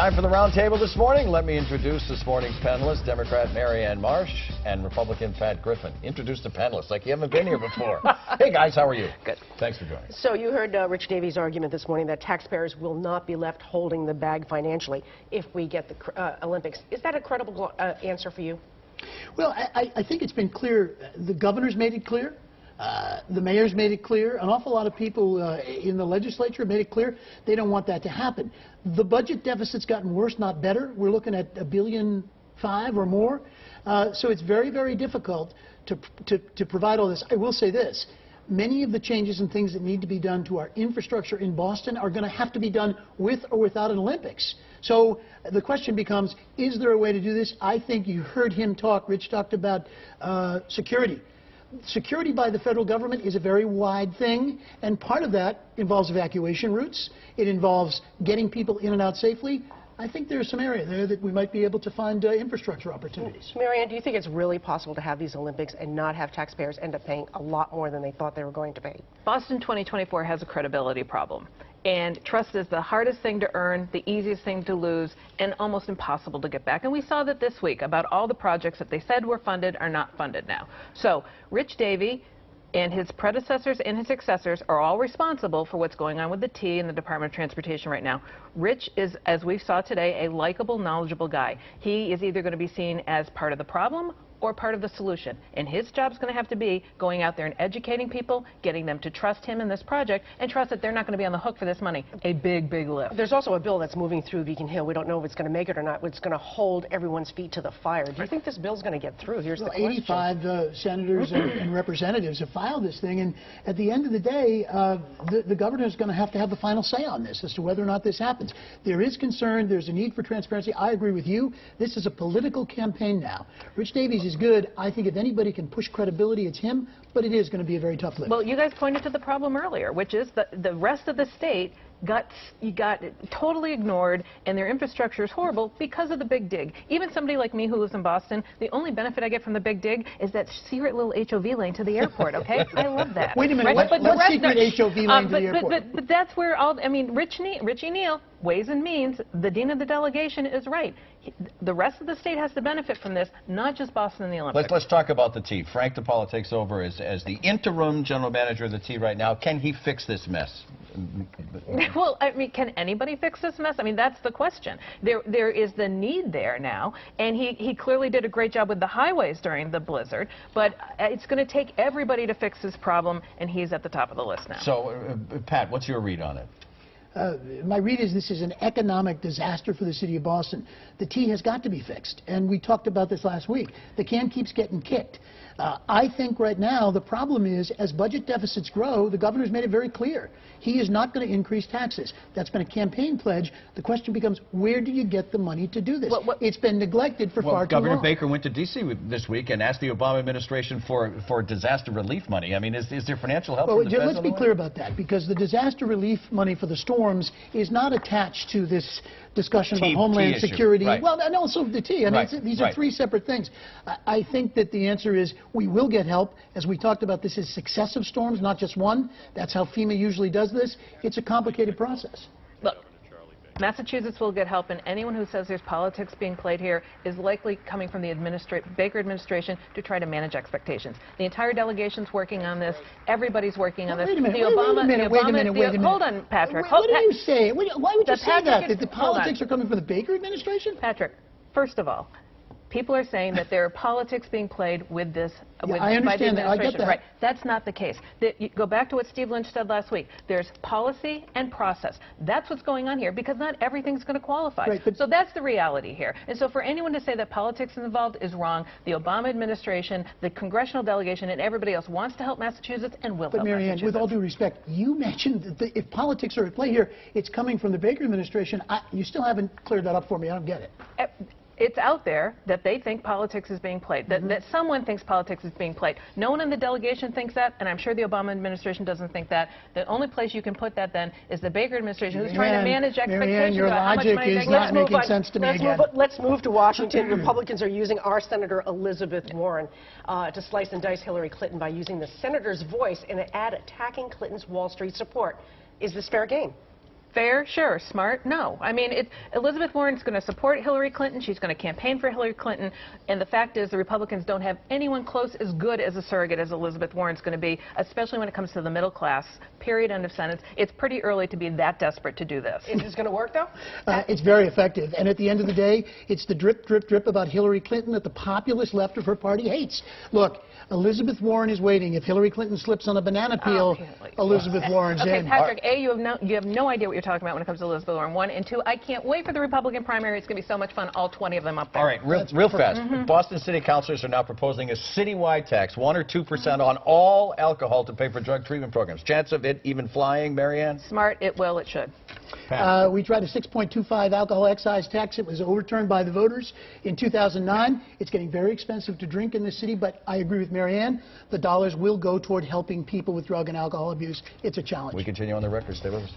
Time for the roundtable this morning. Let me introduce this morning's panelists, Democrat Marianne Marsh and Republican Pat Griffin. Introduce the panelists like you haven't been here before. Hey, guys, how are you? Good. Thanks for joining. So you heard Rich Davies' argument this morning that taxpayers will not be left holding the bag financially if we get the Olympics. Is that a credible answer for you? Well, I think it's been clear. The governor's made it clear. The mayor's made it clear. An awful lot of people in the legislature made it clear they don't want that to happen. The budget deficit's gotten worse, not better. We're looking at $1.5 billion or more. So it's very, very difficult to provide all this. I will say this. Many of the changes and things that need to be done to our infrastructure in Boston are going to have to be done with or without an Olympics. So the question becomes, is there a way to do this? I think you heard him talk. Rich talked about security. Security by the federal government is a very wide thing, and part of that involves evacuation routes. It involves getting people in and out safely. I think there's some area there that we might be able to find infrastructure opportunities. Marianne, do you think it's really possible to have these Olympics and not have taxpayers end up paying a lot more than they thought they were going to pay? Boston 2024 has a credibility problem. And trust is the hardest thing to earn, the easiest thing to lose, and almost impossible to get back. And we saw that this week about all the projects that they said were funded are not funded now. So Rich Davies and his predecessors and his successors are all responsible for what's going on with the T and the Department of Transportation right now. Rich is, as we saw today, a likable, knowledgeable guy. He is either going to be seen as part of the problem or part of the solution. And his job is going to have to be going out there and educating people, getting them to trust him in this project, and trust that they're not going to be on the hook for this money. A big, big lift. There's also a bill that's moving through Beacon Hill. We don't know if it's going to make it or not. It's going to hold everyone's feet to the fire. Do you think this bill's going to get through? Here's the question. 85 senators and representatives have filed this thing, and at the end of the day, the governor is going to have the final say on this as to whether or not this happens. There is concern. There's a need for transparency. I agree with you. This is a political campaign now. Rich Davies is good. I think if anybody can push credibility, it's him, but it is going to be a very tough lift. Well, you guys pointed to the problem earlier, which is that the rest of the state got totally ignored, and their infrastructure is horrible because of the big dig. Even somebody like me who lives in Boston, the only benefit I get from the big dig is that secret little HOV lane to the airport, okay? I love that. Wait a minute, right? what secret HOV lane to the airport? But that's where all, I mean, Richie Neal, Ways and Means, the dean of the delegation is right. The rest of the state has to benefit from this, not just Boston and the Olympics. Let's talk about the T. Frank DiPaola takes over as the interim general manager of the T right now. Can he fix this mess? Well, I mean, can anybody fix this mess? I mean, that's the question. There is the need there now, and he clearly did a great job with the highways during the blizzard, but it's going to take everybody to fix this problem, and he's at the top of the list now. So, Pat, what's your read on it? My read is this is an economic disaster for the city of Boston. The T has got to be fixed, and we talked about this last week. The can keeps getting kicked. I think right now the problem is as budget deficits grow, the governor's made it very clear. He is not going to increase taxes. That's been a campaign pledge. The question becomes, where do you get the money to do this? It's been neglected for far too long. Governor Baker went to D.C. this week and asked the Obama administration for disaster relief money. I mean, is there financial help from the feds? Let's be clear about that, because the disaster relief money for the storms is not attached to this discussion about Homeland Security. Right. Well, and also the T. I mean, these are three separate things. I think that the answer is we will get help. As we talked about, this is successive storms, not just one. That's how FEMA usually does this. It's a complicated process. Look, Massachusetts will get help, and anyone who says there's politics being played here is likely coming from the Baker administration to try to manage expectations. The entire delegation's working on this. Everybody's working on this. Wait a minute. Wait a minute. Hold on, Patrick. What are you saying? Why would you say that? That the politics are coming from the Baker administration? Patrick, first of all, people are saying that there are politics being played with this I understand that. I get that. Right. That's not the case. You go back to what Steve Lynch said last week. There's policy and process. That's what's going on here, because not everything's going to qualify. Right, so that's the reality here. And so for anyone to say that politics is involved is wrong. The Obama administration, the congressional delegation, and everybody else wants to help Massachusetts and will help Massachusetts. But Marianne, with all due respect, you mentioned that if politics are at play here, it's coming from the Baker administration. You still haven't cleared that up for me. I don't get it. It's out there that they think politics is being played, that someone thinks politics is being played. No one in the delegation thinks that, and I'm sure the Obama administration doesn't think that. The only place you can put that then is the Baker administration, who's trying to manage expectations. Marianne, your logic is not making sense to me again. Let's move to Washington. Republicans are using our Senator Elizabeth Warren to slice and dice Hillary Clinton by using the senator's voice in an ad attacking Clinton's Wall Street support. Is this fair game? Fair? Sure. Smart? No. I mean, Elizabeth Warren's going to support Hillary Clinton. She's going to campaign for Hillary Clinton. And the fact is the Republicans don't have anyone close as good as a surrogate as Elizabeth Warren's going to be, especially when it comes to the middle class. Period. End of sentence. It's pretty early to be that desperate to do this. Is this going to work, though? It's very effective. And at the end of the day, it's the drip, drip, drip about Hillary Clinton that the populist left of her party hates. Look, Elizabeth Warren is waiting. If Hillary Clinton slips on a banana peel, Elizabeth Warren's okay, in. Patrick, A, you have no idea what you're talking about when it comes to Elizabeth Warren. 1, and 2, I can't wait for the Republican primary. It's going to be so much fun. All 20 of them up there. All right, real fast. Boston City councilors are now proposing a citywide tax, 1 or 2% on all alcohol to pay for drug treatment programs. Chance of it even flying, Marianne? Smart. It will. It should. We tried a 6.25 alcohol excise tax. It was overturned by the voters in 2009. It's getting very expensive to drink in this city, but I agree with Marianne. The dollars will go toward helping people with drug and alcohol abuse. It's a challenge. We continue on the record. Stay with us.